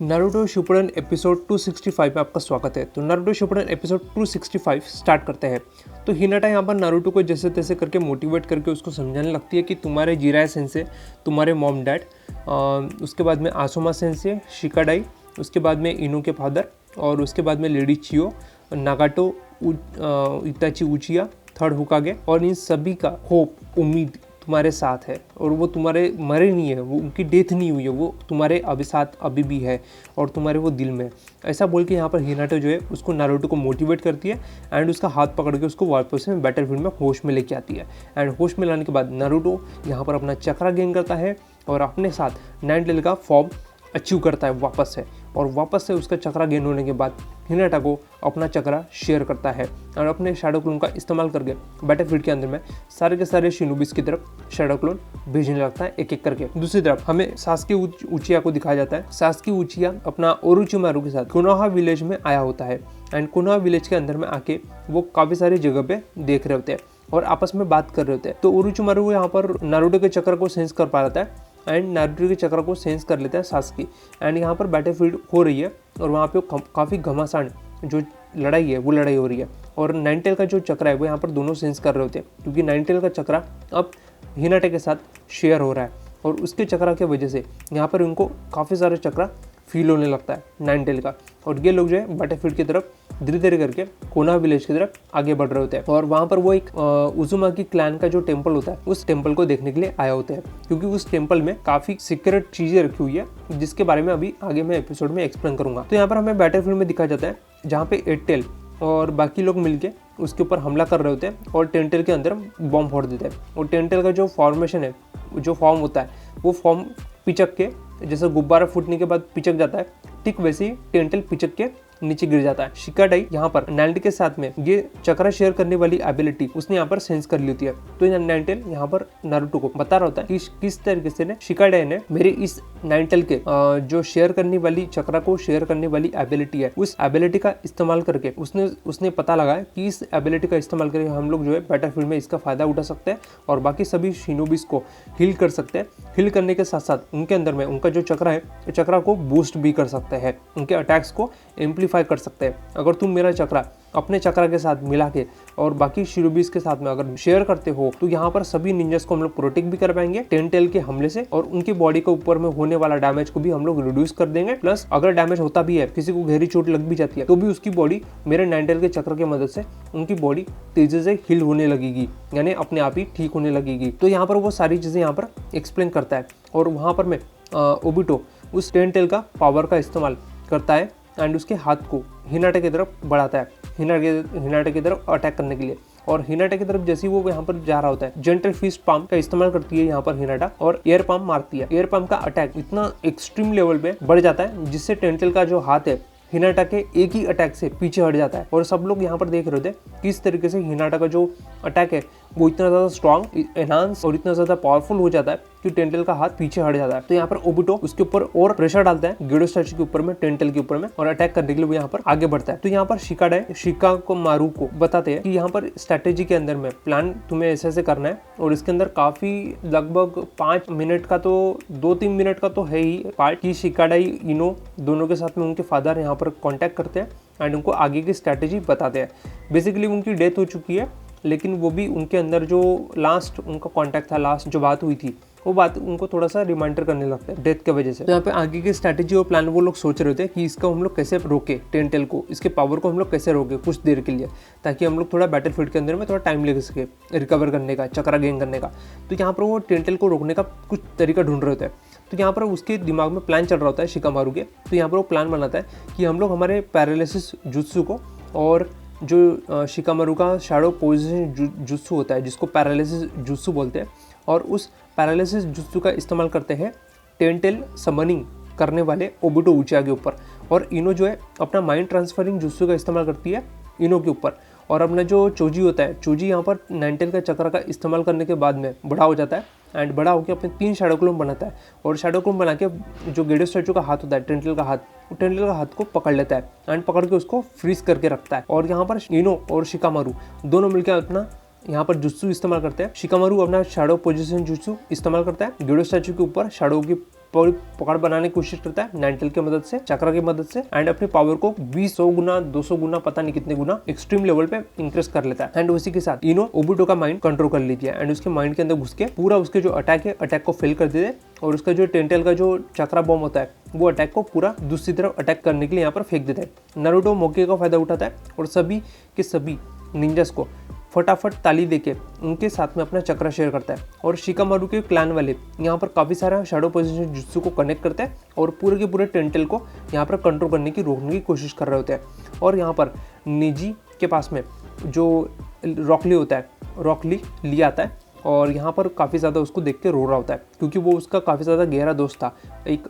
Naruto Shippuden episode 265 में आपका स्वागत है। तो नारुतो शिपुडन एपिसोड 265 स्टार्ट करते हैं। तो हिनाटा यहाँ पर नारुतो को जैसे तैसे करके मोटिवेट करके उसको समझाने लगती है कि तुम्हारे जिराय सेंसे, तुम्हारे मॉम डैड, उसके बाद में आसोमा सेंसे, शिकाडाई, उसके बाद में इनो के फादर, और उसके बाद में लेडी चियो, नागाटो, इताची उचिया, थर्ड हुकागे, और इन सभी का होप, उम्मीद तुम्हारे साथ है और वो तुम्हारे मरे नहीं है, वो उनकी डेथ नहीं हुई है, वो तुम्हारे अभी साथ अभी भी है और तुम्हारे वो दिल में। ऐसा बोल के यहाँ पर हिनाटा जो है उसको नारुतो को मोटिवेट करती है एंड उसका हाथ पकड़ के उसको वापस में बैटलफील्ड में होश में लेके आती है। एंड होश में लाने के बाद नारुतो यहाँ पर अपना चक्रा गेन करता है और अपने साथ नाइन टेल का फॉर्म अचीव करता है वापस से, और वापस से उसका चक्रा गेन होने के बाद हिनाटा को अपना चक्रा शेयर करता है और अपने शैडो क्लोन का इस्तेमाल करके बैटलफील्ड के अंदर में सारे के सारे शिनोबिस की तरफ शैडो क्लोन भेजने लगता है एक एक करके। दूसरी तरफ हमें सास्की उचिया को दिखाया जाता है। सास्की उचिया अपना ओरोचिमारू के साथ कोनोहा विलेज में आया होता है एंड कोनोहा विलेज के अंदर में आके वो काफ़ी सारी जगह पे देख रहे होते हैं और आपस में बात कर रहे होते हैं। तो ओरोचिमारू यहाँ पर नारुतो के चक्र को सेंस कर पा रहा है एंड नारुतो के चक्र को सेंस कर लेता है सास्की। एंड यहाँ पर बैटलफील्ड हो रही है और वहाँ पे काफ़ी घमासान जो लड़ाई है वो लड़ाई हो रही है और नाइन टेल का जो चक्र है वो यहाँ पर दोनों सेंस कर रहे होते हैं, क्योंकि नाइन टेल का चक्रा अब हिनाटा के साथ शेयर हो रहा है और उसके चक्रा की वजह से यहाँ पर उनको काफ़ी सारे चक्रा फील होने लगता है नाइन टेल का, और ये लोग जो है बैटलफील्ड की तरफ धीरे धीरे करके कोनोहा विलेज की तरफ आगे बढ़ रहे होते हैं। और वहाँ पर वो एक उजुमाकी क्लैन का जो टेम्पल होता है उस टेम्पल को देखने के लिए आए होते हैं, क्योंकि उस टेम्पल में काफ़ी सीक्रेट चीज़ें रखी हुई है जिसके बारे में अभी आगे मैं एपिसोड में एक्सप्लेन करूंगा। तो यहाँ पर हमें बैटलफील्ड में दिखाया जाता है जहाँ पे एट टेल और बाकी लोग मिलके उसके ऊपर हमला कर रहे होते हैं और टेन टेल के अंदर बॉम्ब फोड़ देते हैं। और टेन टेल का जो फॉर्मेशन है, जो फॉर्म होता है, वो फॉर्म पिचक के, जैसे गुब्बारा फूटने के बाद पिचक जाता है, ठीक वैसे ही टेन टेल पिचक के नीचे गिर जाता है। शिकाडाई यहाँ पर नाइन टेल के साथ में ये चक्रा शेयर करने वाली एबिलिटी उसने यहाँ पर सेंस कर ली होती है। तो नाइन टेल यहाँ पर नारुतो को बता रहा होता है कि किस तरीके से शिकाडाई ने मेरे इस नाइन टेल के जो शेयर करने वाली चक्रा को शेयर करने वाली एबिलिटी है, उस एबिलिटी का इस्तेमाल करके उसने पता लगाया कि इस एबिलिटी का इस्तेमाल करके हम लोग जो है बैटलफील्ड में इसका फायदा उठा सकते हैं और बाकी सभी शिनोबिस को हील कर सकते हैं। हील करने के साथ साथ उनके अंदर में उनका जो चक्रा है, चक्रा को बूस्ट भी कर सकते हैं, उनके अटैक्स को एम्पलीफाई कर सकते हैं। अगर तुम मेरा चक्रा अपने चक्रा के साथ मिला के और बाकी शिनोबिस के साथ में अगर शेयर करते हो तो यहाँ पर सभी निंजास को हम लोग प्रोटेक्ट भी कर पाएंगे टेन टेल के हमले से, और उनकी बॉडी के ऊपर में होने वाला डैमेज को भी हम लोग रिड्यूस कर देंगे। प्लस अगर डैमेज होता भी है, किसी को गहरी चोट लग भी जाती है, तो भी उसकी बॉडी मेरे नाइन टेल के चक्र की मदद से उनकी बॉडी तेजी से हील होने लगेगी, यानी अपने आप ही ठीक होने लगेगी। तो यहाँ पर वो सारी चीजें यहाँ पर एक्सप्लेन करता है और वहाँ पर मैं ओबिटो उस टेन टेल का पावर का इस्तेमाल करता है एंड उसके हाथ को हिनाटा की तरफ बढ़ाता है, हिनाटा की तरफ अटैक करने के लिए। और हिनाटा की तरफ जैसे ही वो यहाँ पर जा रहा होता है, जेंटल फिस्ट पाम का इस्तेमाल करती है यहाँ पर हिनाटा और एयर पाम मारती है। एयर पाम का अटैक इतना एक्सट्रीम लेवल पे बढ़ जाता है जिससे टेन टेल का जो हाथ है हिनाटा के एक ही अटैक से पीछे हट जाता है। और सब लोग यहाँ पर देख रहे थे किस तरीके से हिनाटा का जो अटैक है वो इतना ज़्यादा स्ट्रॉन्ग, एनहांस और इतना ज़्यादा पावरफुल हो जाता है कि टेन टेल का हाथ पीछे हट जाता है। तो यहाँ पर ओबिटो उसके ऊपर और प्रेशर डालता है, गेडो स्टैचू के ऊपर में, टेन टेल के ऊपर में, और अटैक करने के लिए वो यहाँ पर आगे बढ़ता है। तो यहाँ पर शिकाडाई शिकामारू को बताते हैं कि यहाँ पर स्ट्रैटेजी के अंदर में प्लान तुम्हें ऐसे ऐसे करना है और इसके अंदर काफी लगभग 5 मिनट का तो 2-3 मिनट का तो है ही पार्ट कि शिकाडाई इनो दोनों के साथ में उनके फादर यहाँ पर कॉन्टैक्ट करते हैं एंड उनको आगे की स्ट्रैटेजी बताते हैं। बेसिकली उनकी डेथ हो चुकी है, लेकिन वो भी उनके अंदर जो लास्ट उनका कांटेक्ट था, लास्ट जो बात हुई थी, वो बात उनको थोड़ा सा रिमाइंडर करने लगता है डेथ की वजह से। तो यहाँ पे आगे की स्ट्रैटेजी और प्लान वो लोग सोच रहे थे कि इसको हम लोग कैसे रोके, टेन टेल को, इसके पावर को हम लोग कैसे रोके कुछ देर के लिए, ताकि हम लोग थोड़ा बैटलफील्ड के अंदर में थोड़ा टाइम ले सके रिकवर करने का, चक्रा गेन करने का। तो यहाँ पर वो टेन टेल को रोकने का कुछ तरीका ढूंढ रहे होते हैं। तो यहाँ पर उसके दिमाग में प्लान चल रहा होता है शिकामारू के। तो यहाँ पर वो प्लान बनाता है कि हम लोग हमारे पैरालिसिस जुत्सु को और जो शिकामारू का शैडो पोजीशन जुत्सु होता है जिसको पैरालिसिस जुत्सु बोलते हैं, और उस पैरालिसिस जुत्सु का इस्तेमाल करते हैं टेन टेल समनिंग करने वाले ओबिटो उचिया के ऊपर, और इनो जो है अपना माइंड ट्रांसफरिंग जुत्सु का इस्तेमाल करती है इनो के ऊपर। और अपना जो चोजी होता है, चोजी यहाँ पर नाइन टेल का चक्र का इस्तेमाल करने के बाद में बड़ा हो जाता है एंड बड़ा होकर अपने 3 शैडो क्लोन बनाता है और शैडो क्लोन बना के जो गेडो स्टैचू का हाथ होता है, टेन टेल का हाथ, वो टेन टेल का हाथ को पकड़ लेता है एंड पकड़ के उसको फ्रीज करके रखता है। और यहाँ पर इनो और शिकामारू दोनों मिलकर अपना यहाँ पर जुत्सु इस्तेमाल करते हैं। शिकामारू अपना शैडो पोजीशन जुत्सु इस्तेमाल करता है गेडो स्टैचू के ऊपर शैडो की पकड़ बनाने की कोशिश करता है नाइन टेल की मदद से, चक्रा की मदद से, एंड अपनी पावर को 20 गुना 200 गुना पता नहीं कितने गुना एक्सट्रीम लेवल पे इंक्रीज कर लेता है। एंड उसी के साथ इनो ओबुटो का माइंड कंट्रोल कर लीजिए एंड उसके माइंड के अंदर घुस के पूरा उसके जो अटैक है अटैक को फेल कर देते हैं और उसका जो टेंटेल का जो चक्रा बॉम्ब होता है वो अटैक को पूरा दूसरी तरफ अटैक करने के लिए यहाँ पर फेंक देता है। नारुतो मौके का फायदा उठाता है और सभी के सभी निंजास को फटाफट ताली देके उनके साथ में अपना चक्रा शेयर करता है और शिकामारू के क्लैन वाले यहाँ पर काफ़ी सारा शैडो पोजीशन जुत्सु को कनेक्ट करते हैं और पूरे के पूरे टेंटेल को यहाँ पर कंट्रोल करने की रोकने की कोशिश कर रहे होते हैं। और यहाँ पर निजी के पास में जो रॉकली होता है, रॉकली ली आता है और यहाँ पर काफ़ी ज़्यादा उसको देख के रो रहा होता है क्योंकि वो उसका काफ़ी ज़्यादा गहरा दोस्त था, एक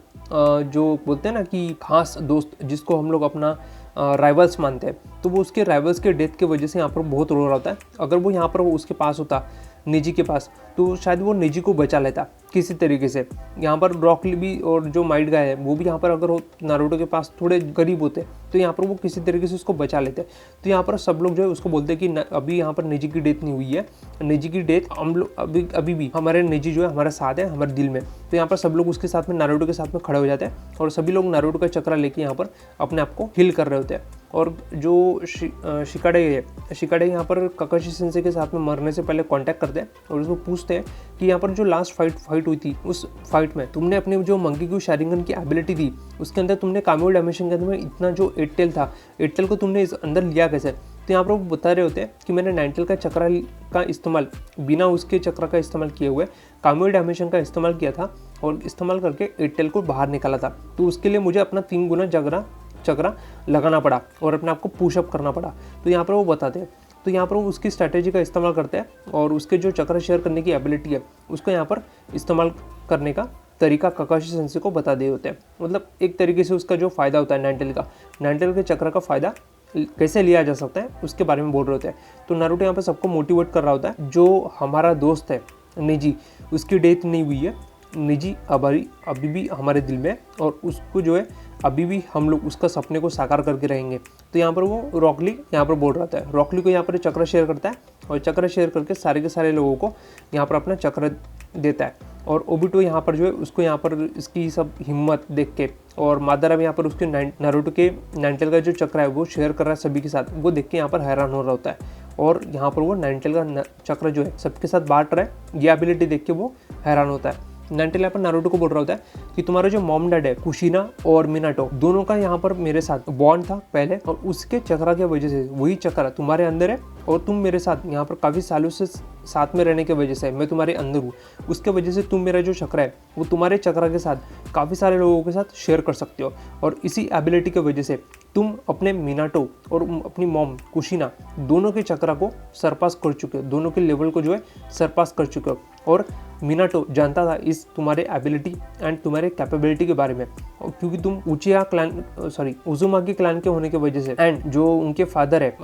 जो बोलते हैं ना कि खास दोस्त जिसको हम लोग अपना राइवल्स मानते हैं, तो वो उसके राइवल्स के डेथ की वजह से यहाँ पर बहुत रो रहा होता है। अगर वो यहाँ पर वो उसके पास होता निजी के पास तो शायद वो निजी को बचा लेता किसी तरीके से। यहाँ पर रॉकली भी और जो माइट गाय है वो भी यहाँ पर अगर नारुतो के पास थोड़े गरीब होते तो यहाँ पर वो किसी तरीके से उसको बचा लेते। तो यहाँ पर सब लोग जो है उसको बोलते हैं कि अभी यहाँ पर निजी की डेथ नहीं हुई है, निजी की डेथ हम लोग अभी भी हमारे निजी जो है हमारे साथ है, हमारे दिल में। तो यहाँ पर सब लोग उसके साथ में नारुतो के साथ में खड़े हो जाते हैं और सभी लोग नारुतो का चक्रा लेके यहाँ पर अपने आप को हील कर रहे होते हैं। और जो शिकाडे यहाँ पर काकाशी सेंसे के साथ में मरने से पहले कांटेक्ट करते हैं और उसको पूछते हैं कि यहाँ पर जो लास्ट फाइट हुई थी उस फाइट में तुमने अपने जो मंकी क्यू शारिंगन की एबिलिटी थी उसके अंदर तुमने कामियो डायमेंशन के अंदर में इतना जो 8 टेल था, 8 टेल को तुमने इस अंदर लिया कैसे। तो यहाँ पर वो बता रहे होते हैं कि मैंने 9 टेल का चक्रा का इस्तेमाल बिना उसके चक्रा का इस्तेमाल किए हुए कामियो डायमेंशन का इस्तेमाल किया था और इस्तेमाल करके 8 टेल को बाहर निकाला था। तो उसके लिए मुझे अपना 3 गुना चक्रा लगाना पड़ा और अपने आप को पुशअप करना पड़ा। तो यहाँ पर वो बताते हैं, तो यहाँ पर वो उसकी स्ट्रैटेजी का इस्तेमाल करते हैं और उसके जो चक्रा शेयर करने की एबिलिटी है उसको यहाँ पर इस्तेमाल करने का तरीका काकाशी सेंसे को बता दिए होते हैं। मतलब एक तरीके से उसका जो फ़ायदा होता है 9 टेल का, 9 टेल के चक्र का फ़ायदा कैसे लिया जा सकता है उसके बारे में बोल रहे होते हैं। तो नारुतो यहाँ पर सबको मोटिवेट कर रहा होता है। जो हमारा दोस्त है निजी, उसकी डेथ नहीं हुई है, निजी अभी भी हमारे दिल में और उसको जो है अभी भी हम लोग उसका सपने को साकार करके रहेंगे। तो यहाँ पर वो रॉकली यहाँ पर बोल रहा है, रॉकली को यहाँ पर चक्र शेयर करता है और चक्र शेयर करके सारे के सारे लोगों को यहाँ पर अपना चक्र देता है। और ओबुटो यहाँ पर जो है उसको यहाँ पर इसकी सब हिम्मत देख के और मादारा भी यहाँ पर उसके नारुतो के 9 टेल का जो चक्र है वो शेयर कर रहा है सभी के साथ, वो देख के यहाँ पर हैरान हो रहा होता है। और यहाँ पर वो 9 टेल का चक्र जो है सबके साथ बांट रहा है, ये एबिलिटी देख के वो हैरान होता है। 9 टेल यहाँ पर नारुतो को बोल रहा होता है कि तुम्हारा जो मॉम डैड है कुशिना और मिनाटो दोनों का यहाँ पर मेरे साथ बॉन्ड था पहले और उसके चक्रा की वजह से वही चक्रा तुम्हारे अंदर है और तुम मेरे साथ यहाँ पर काफ़ी सालों से साथ में रहने की वजह से मैं तुम्हारे अंदर हूँ, उसके वजह से तुम मेरा जो चक्रा है वो तुम्हारे चक्रा के साथ काफ़ी सारे लोगों के साथ शेयर कर सकते हो और इसी एबिलिटी की वजह से तुम अपने मिनाटो और अपनी मॉम कुशिना दोनों के चक्रा को सरपास कर चुके हो, दोनों के लेवल को जो है सरपास कर चुके हो। और मिनाटो जानता था इस तुम्हारे एबिलिटी एंड तुम्हारे कैपेबिलिटी के बारे में क्योंकि तुम उजुमाकी क्लैन के होने की वजह से एंड जो उनके फादर है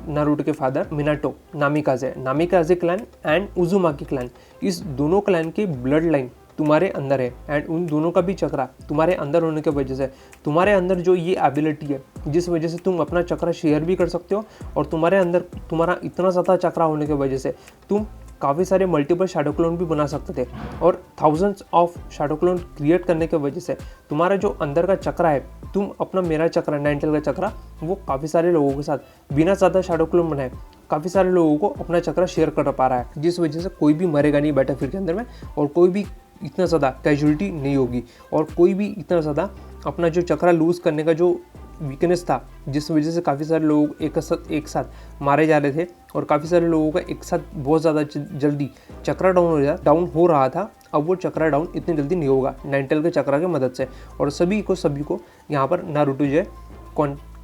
नारुतो के father Minato Namikaze clan and Uzumaki clan, इस दोनों क्लैन के ब्लड लाइन तुम्हारे अंदर है एंड उन दोनों का भी चक्रा तुम्हारे अंदर होने की वजह से तुम्हारे अंदर जो ये एबिलिटी है जिस वजह से तुम अपना चक्रा शेयर भी कर सकते हो और तुम्हारे अंदर तुम्हारा इतना ज़्यादा चक्रा होने की वजह से तुम काफ़ी सारे मल्टीपल शैडो क्लोन भी बना सकते थे और thousands of shadow clone create करने की वजह से तुम्हारा जो अंदर का चक्रा है, तुम अपना मेरा चक्रा 9 टेल का चक्रा वो काफ़ी सारे लोगों के साथ बिना ज़्यादा शैडो क्लोन बनाए काफ़ी सारे लोगों को अपना चक्रा शेयर कर पा रहा है, जिस वजह से कोई भी मरेगा नहीं बैटलफील्ड के अंदर में और कोई भी इतना ज़्यादा कैजुअलिटी नहीं होगी और कोई भी इतना ज़्यादा अपना जो चक्रा लूज़ करने का जो वीकनेस था जिस वजह से काफ़ी सारे लोग एक साथ मारे जा रहे थे और काफ़ी सारे लोगों का एक साथ बहुत ज़्यादा जल्दी चक्रा डाउन हो रहा था, अब वो चक्रा डाउन इतनी जल्दी नहीं होगा 9 टेल के चक्रा की मदद से। और सभी को यहाँ पर नारुतो जो है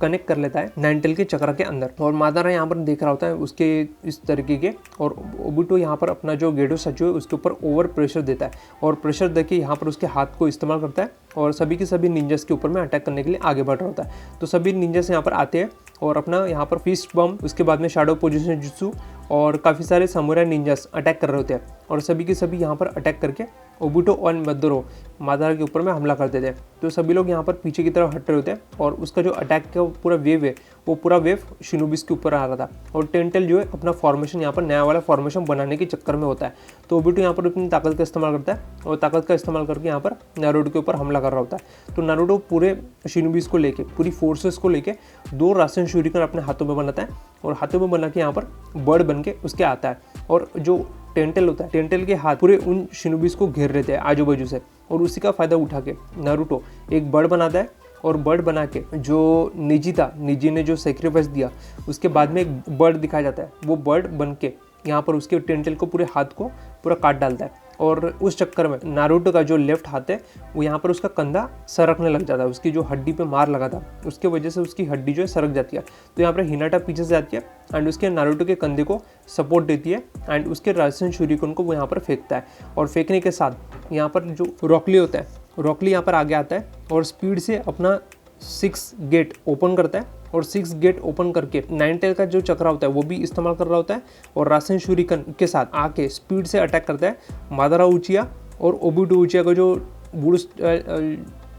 कनेक्ट कर लेता है 9 टेल के चक्रा के अंदर और मादारा यहाँ पर देख रहा होता है उसके इस तरीके के और ओबुटो यहाँ पर अपना जो गेडो सचो है उसके ऊपर ओवर प्रेशर देता है और प्रेशर देके यहाँ पर उसके हाथ को इस्तेमाल करता है और सभी के सभी निंजस के ऊपर में अटैक करने के लिए आगे बढ़ रहा होता है। तो सभी निंजस यहाँ पर आते हैं और अपना यहाँ पर फिस्ट बम, उसके बाद में शैडो पोजीशन जुत्सु और काफ़ी सारे समुराई निंजास अटैक कर रहे होते हैं और सभी के सभी यहाँ पर अटैक करके ओबुटो और मादारा के ऊपर में हमला करते थे। तो सभी लोग यहाँ पर पीछे की तरफ हट रहे होते हैं और उसका जो अटैक का पूरा वेव है वो पूरा वेव शिनोबिस के ऊपर आ रहा था और टेंटेल जो है अपना फॉर्मेशन यहाँ पर नया वाला फॉर्मेशन बनाने के चक्कर में होता है। तो ओबुटो यहाँ पर अपनी ताकत का इस्तेमाल करता है और ताकत का इस्तेमाल करके यहाँ पर नारुतो के ऊपर हमला कर रहा होता है। तो नारुतो पूरे शिनोबिस को लेके, पूरी फोर्सेस को लेके 2 रासेन शूरिकन अपने हाथों में बनाता है और हाथों में बना के यहाँ पर बर्ड बन के उसके आता है और जो टेंटेल होता है, टेंटेल के हाथ पूरे उन शिनोबिस को घेर लेते हैं आजू बाजू से और उसी का फायदा उठा के नारुतो एक बर्ड बनाता है और बर्ड बना के जो निजी ने जो सेक्रीफाइस दिया उसके बाद में एक बर्ड दिखाया जाता है। वो बर्ड बन के यहाँ पर उसके टेंटेल को पूरे हाथ को पूरा काट डालता है और उस चक्कर में नारुतो का जो लेफ्ट हाथ है वो यहाँ पर उसका कंधा सरकने लग जाता है। उसकी जो हड्डी पे मार लगा था उसके वजह से उसकी हड्डी जो है सरक जाती है। तो यहाँ पर हिनाटा पीछे से जाती है एंड उसके नारुतो के कंधे को सपोर्ट देती है एंड उसके रासेन शूरिकन को वो यहाँ पर फेंकता है और फेंकने के साथ यहाँ पर जो रॉकली होता है, रॉकली यहाँ पर आगे आता है और स्पीड से अपना 6 गेट ओपन करता है और 6 गेट ओपन करके 9 टेल का जो चक्रा होता है वो भी इस्तेमाल कर रहा होता है और रासेन शूरिकन के साथ आके स्पीड से अटैक करता है मादारा उचिया और ओबुटो उचिया का जो बूस्ट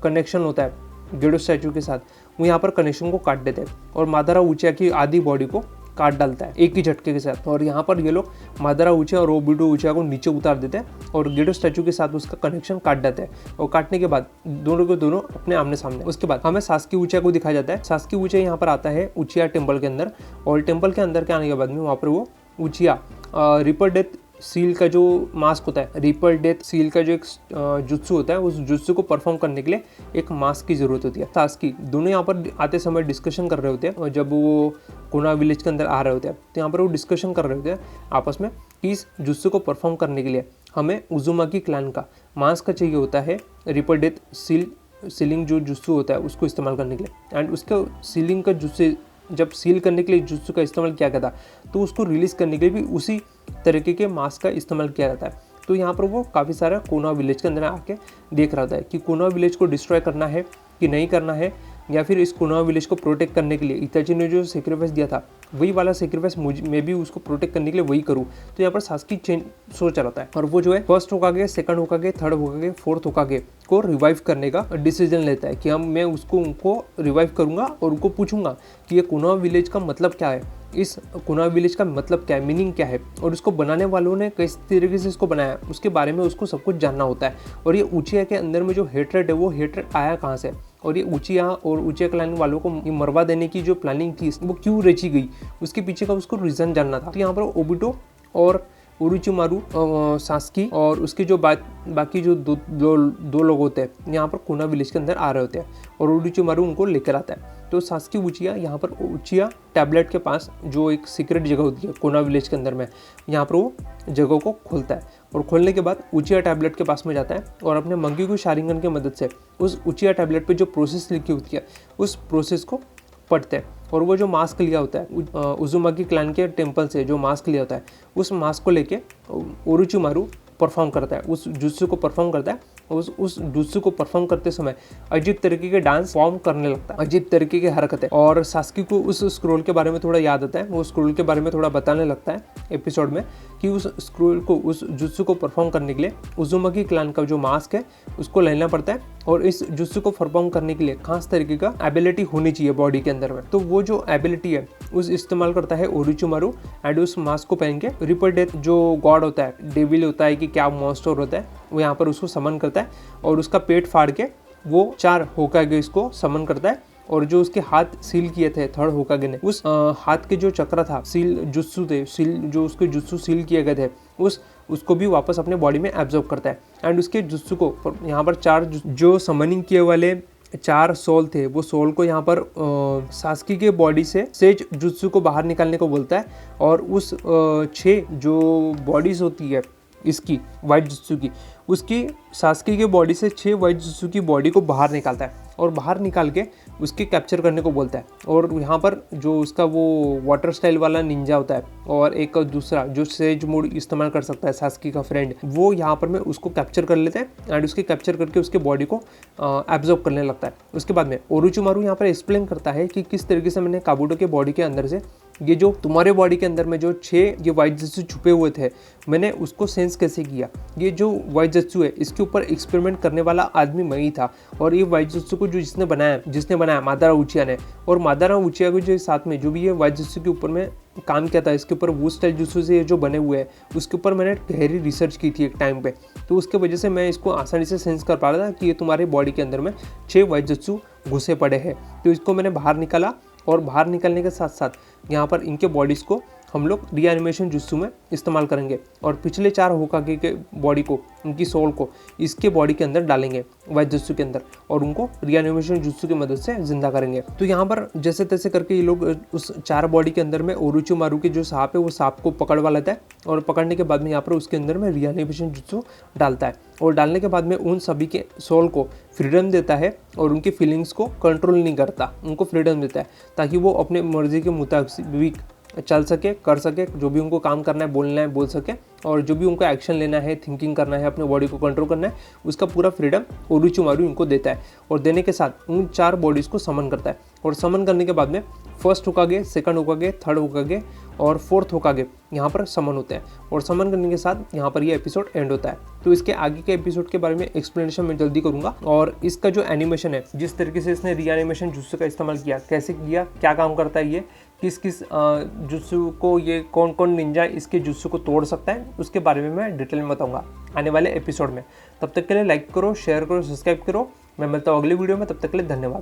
कनेक्शन होता है गेडो स्टैचू के साथ, वो यहाँ पर कनेक्शन को काट देते हैं और मादारा उचिया की आधी बॉडी को काट डालता है एक ही झटके के साथ। और यहाँ पर ये लोग मादारा उचिया और ओबुटो उचिया को नीचे उतार देते हैं और गेडो स्टैचू के साथ उसका कनेक्शन काट देते हैं और काटने के बाद दोनों के दोनों अपने आमने सामने। उसके बाद हमें सास्की उचिया को दिखाया जाता है। सास्की उचिया यहाँ पर आता है उचिया टेम्पल के अंदर और टेम्पल के अंदर के आने के बाद में वहाँ पर वो उचिया रिपर डेथ सील का जो मास्क होता है, रिपर डेथ सील का जो एक जुत्सु होता है, उस जुत्सु को परफॉर्म करने के लिए एक मास्क की जरूरत होती है। सास्की दोनों यहाँ पर आते समय डिस्कशन कर रहे होते हैं और जब वो कोना विलेज के अंदर आ रहे होते हैं तो यहाँ पर वो डिस्कशन कर रहे होते हैं आपस में कि इस जुत्सु को परफॉर्म करने के लिए हमें उजुमाकी क्लैन का मास्क चाहिए होता है रिपर डेथ सीलिंग जो जुत्सु होता है उसको इस्तेमाल करने के लिए। एंड उसके सीलिंग का जुत्सु जब सील करने के लिए जुत्सु का इस्तेमाल किया गया था तो उसको रिलीज करने के लिए भी उसी तरीके के मास्क का इस्तेमाल किया जाता है। तो यहाँ पर वो काफ़ी सारा कोना विलेज के अंदर आके देख रहा था कि कोना विलेज को डिस्ट्रॉय करना है कि नहीं करना है, या फिर इस कोना विलेज को प्रोटेक्ट करने के लिए इताची ने जो सेक्रीफाइस दिया था वही वाला सेक्रीफाइस मैं भी उसको प्रोटेक्ट करने के लिए वही करूँ। तो यहाँ पर सास्की चेंज सोच रहा था और वो जो है फर्स्ट होकागे, सेकंड होकागे, थर्ड होकागे, फोर्थ होकागे को रिवाइव करने का डिसीजन लेता है कि मैं उनको रिवाइव करूँगा और उनको पूछूंगा कि ये कोना विलेज का मतलब क्या है, इस कोना विलेज का मतलब क्या है, मीनिंग क्या है और उसको बनाने वालों ने किस तरीके से इसको बनाया उसके बारे में उसको सब कुछ जानना होता है। और ये उचिया के अंदर में जो हेट्रेड है वो हेट्रेड आया कहाँ से और ये उचिया और उचिया क्लैन वालों को मरवा देने की जो प्लानिंग थी वो क्यों रची गई, उसके पीछे का उसको रीज़न जानना था। तो यहाँ पर ओबुटो और ओरोचिमारू, सास्की और उसके जो बाकी जो दो लोग होते हैं यहाँ पर कोना विलेज के अंदर आ रहे होते हैं और ओरोचिमारू उनको लेकर आता है। तो सास्की उचिया यहाँ पर उचिया टैबलेट के पास जो एक सीक्रेट जगह होती है कोना विलेज के अंदर में, यहाँ पर वो जगह को खोलता है और खोलने के बाद उचिया टैबलेट के पास में जाता है और अपने मंकी को शारिंगन की मदद से उस उचिया टैबलेट पे जो प्रोसेस लिखी होती है उस प्रोसेस को पढ़ते हैं और वो जो मास्क लिया होता है उजुमाकी क्लैन के टेम्पल से जो मास्क लिया होता है उस मास्क को लेके ओरोचिमारू परफॉर्म करता है, उस जुत्सु को परफॉर्म करता है। उस जुत्सु को परफॉर्म करते समय अजीब तरीके के डांस फॉर्म करने लगता है, अजीब तरीके की हरकतें। और सास्की को उस स्क्रोल के बारे में थोड़ा याद आता है, वो स्क्रोल के बारे में थोड़ा बताने लगता है एपिसोड में कि उस स्क्रोल को, उस जुत्सु को परफॉर्म करने के लिए उजुमाकी क्लैन का जो मास्क है उसको लेना पड़ता है और इस जुत्सु को परफॉर्म करने के लिए खास तरीके का एबिलिटी होनी चाहिए बॉडी के अंदर में। तो वो जो एबिलिटी है उस इस्तेमाल करता है ओरोचिमारू एंड उस मास्क को पहन के रिपर डेथ जो गॉड होता है, डेविल होता है कि क्या मॉन्स्टर होता है, वो यहाँ पर उसको समन करता है और उसका पेट फाड़ के वो 4 होकागे इसको समन करता है और जो उसके हाथ सील किए थे थर्ड होकागे ने, उस हाथ के जो चक्र था, सील जुत्सु थे, सील जो उसके जुत्सु सील किए गए थे उसको भी वापस अपने बॉडी में एब्जॉर्ब करता है एंड उसके जुत्सु को यहाँ पर 4 जो समनिंग किए वाले 4 सोल थे वो सोल को यहाँ पर सास्की के बॉडी से सेज जुत्सु को बाहर निकालने को बोलता है और उस 6 जो बॉडीज होती है इसकी वाइट जुत्सु की, उसकी सास्की के बॉडी से 6 वाइट जुत्सु की बॉडी को बाहर निकालता है और बाहर निकाल के उसके कैप्चर करने को बोलता है। और यहाँ पर जो उसका वो वाटर स्टाइल वाला निंजा होता है और एक दूसरा जो सेज मोड इस्तेमाल कर सकता है सास्की का फ्रेंड, वो यहाँ पर में उसको कैप्चर कर लेते हैं एंड उसके कैप्चर करके उसके बॉडी को एब्जॉर्ब करने लगता है। उसके बाद में ओरोचिमारू यहाँ पर एक्सप्लेन करता है कि किस तरीके से मैंने काबुटो के बॉडी के अंदर से ये जो तुम्हारे बॉडी के अंदर में जो 6 ये वाइजुत्सु छुपे हुए थे, मैंने उसको सेंस कैसे किया। ये जो वाइजुत्सु है इसके ऊपर एक्सपेरिमेंट करने वाला आदमी मैं ही था। और ये वाइजुत्सु को जो जिसने बनाया मादारा उचिया ने, और मादारा उचिया के जो साथ में जो भी ये वाइजुत्सु के ऊपर में काम किया था, इसके ऊपर वो स्टाइल जुत्सु से जो बने हुए हैं उसके ऊपर मैंने गहरी रिसर्च की थी एक टाइम पे। तो उसके वजह से मैं इसको आसानी से सेंस कर पा रहा था कि ये तुम्हारे बॉडी के अंदर में 6 वाइजुत्सु घुसे पड़े हैं। तो इसको मैंने बाहर निकाला, और बाहर निकलने के साथ साथ यहाँ पर इनके बॉडीज़ को हम लोग रीएनिमेशन जुत्सु में इस्तेमाल करेंगे। और पिछले 4 होकागे के बॉडी को, उनकी सोल को इसके बॉडी के अंदर डालेंगे वाइजुत्सु के अंदर, और उनको रीएनिमेशन जुत्सु की मदद से जिंदा करेंगे। तो यहाँ पर जैसे तैसे करके ये लोग उस 4 बॉडी के अंदर में ओरोचिमारू के जो सांप है वो सांप को पकड़वा लेता है, और पकड़ने के बाद में यहाँ पर उसके अंदर में रीएनिमेशन जुत्सु डालता है, और डालने के बाद में उन सभी के सोल को फ्रीडम देता है और उनकी फीलिंग्स को कंट्रोल नहीं करता, उनको फ्रीडम देता है ताकि वो अपने मर्जी के मुताबिक चल सके, कर सके, जो भी उनको काम करना है, बोलना है, बोल सके, और जो भी उनको एक्शन लेना है, थिंकिंग करना है, अपने बॉडी को कंट्रोल करना है, उसका पूरा फ्रीडम ओरोचिमारू इनको देता है। और देने के साथ उन 4 बॉडीज़ को समन करता है, और समन करने के बाद में फर्स्ट होकागे, सेकंड होकागे, थर्ड होकागे और फोर्थ होकागे यहाँ पर समन होते हैं। और समन करने के साथ यहाँ पर ये एपिसोड एंड होता है। तो इसके आगे के एपिसोड के बारे में एक्सप्लेनेशन मैं जल्दी करूँगा। और इसका जो एनिमेशन है, जिस तरीके से इसने रीएनिमेशन जुत्सु का इस्तेमाल किया, कैसे किया, क्या काम करता है, ये किस किस जुत्सु को, ये कौन कौन निंजा इसके जुत्सु को तोड़ सकता है, उसके बारे में मैं डिटेल में बताऊंगा आने वाले एपिसोड में। तब तक के लिए लाइक करो, शेयर करो, सब्सक्राइब करो। मैं मिलता हूँ अगली वीडियो में, तब तक के लिए धन्यवाद।